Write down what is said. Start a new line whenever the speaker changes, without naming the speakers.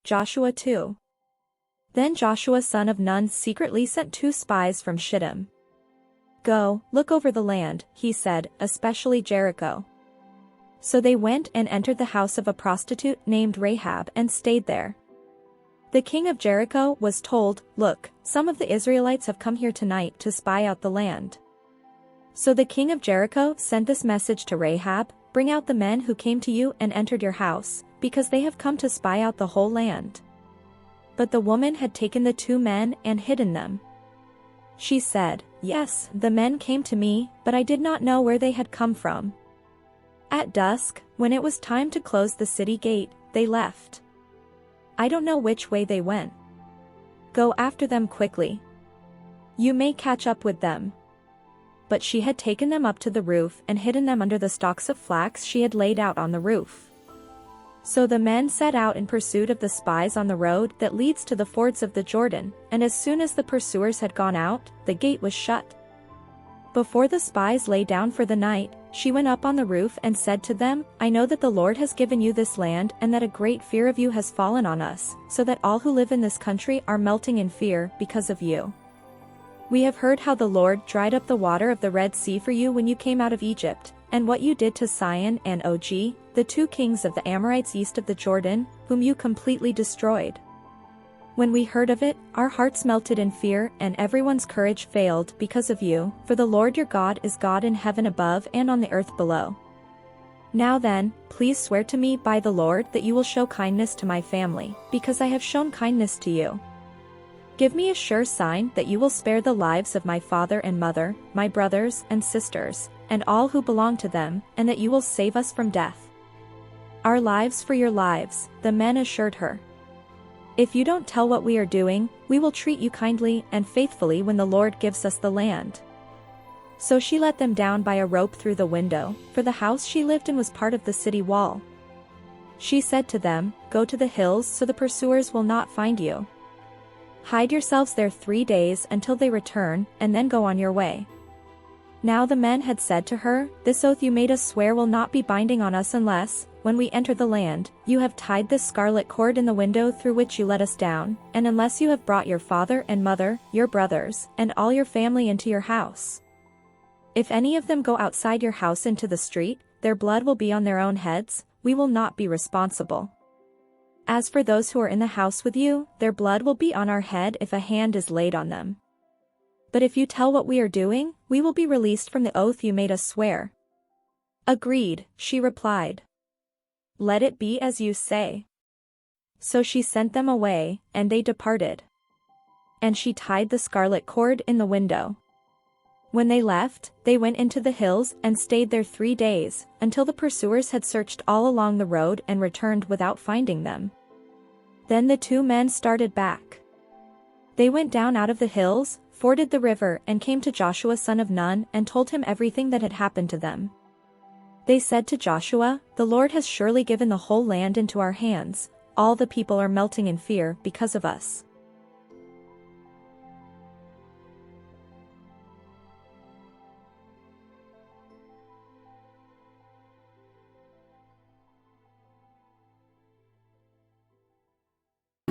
Joshua 2. Then Joshua son of Nun secretly sent 2 spies from Shittim. "Go, look over the land," he said, "especially Jericho." So they went and entered the house of a prostitute named Rahab and stayed there. The king of Jericho was told, "Look, some of the Israelites have come here tonight to spy out the land." So the king of Jericho sent this message to Rahab, "Bring out the men who came to you and entered your house, because they have come to spy out the whole land." But the woman had taken the 2 men and hidden them. She said, "Yes, the men came to me, but I did not know where they had come from." At dusk, when it was time to close the city gate, they left. "I don't know which way they went. Go after them quickly. You may catch up with them." But she had taken them up to the roof and hidden them under the stalks of flax she had laid out on the roof. So the men set out in pursuit of the spies on the road that leads to the fords of the Jordan, and as soon as the pursuers had gone out, the gate was shut. Before the spies lay down for the night, she went up on the roof and said to them, "I know that the Lord has given you this land and that a great fear of you has fallen on us, so that all who live in this country are melting in fear because of you. We have heard how the Lord dried up the water of the Red Sea for you when you came out of Egypt, and what you did to Sihon and Og, the 2 kings of the Amorites east of the Jordan, whom you completely destroyed. When we heard of it, our hearts melted in fear and everyone's courage failed because of you, for the Lord your God is God in heaven above and on the earth below. Now then, please swear to me by the Lord that you will show kindness to my family, because I have shown kindness to you. Give me a sure sign that you will spare the lives of my father and mother, my brothers and sisters, and all who belong to them, and that you will save us from death." "Our lives for your lives," the men assured her. "If you don't tell what we are doing, we will treat you kindly and faithfully when the Lord gives us the land." So she let them down by a rope through the window, for the house she lived in was part of the city wall. She said to them, "Go to the hills so the pursuers will not find you. Hide yourselves there 3 days until they return, and then go on your way." Now the men had said to her, "This oath you made us swear will not be binding on us unless, when we enter the land, you have tied this scarlet cord in the window through which you let us down, and unless you have brought your father and mother, your brothers, and all your family into your house. If any of them go outside your house into the street, their blood will be on their own heads, we will not be responsible. As for those who are in the house with you, their blood will be on our head if a hand is laid on them. But if you tell what we are doing, we will be released from the oath you made us swear." "Agreed," she replied. "Let it be as you say." So she sent them away, and they departed. And she tied the scarlet cord in the window. When they left, they went into the hills and stayed there 3 days, until the pursuers had searched all along the road and returned without finding them. Then the 2 men started back. They went down out of the hills, forded the river and came to Joshua son of Nun and told him everything that had happened to them. They said to Joshua, "The Lord has surely given the whole land into our hands, all the people are melting in fear because of us."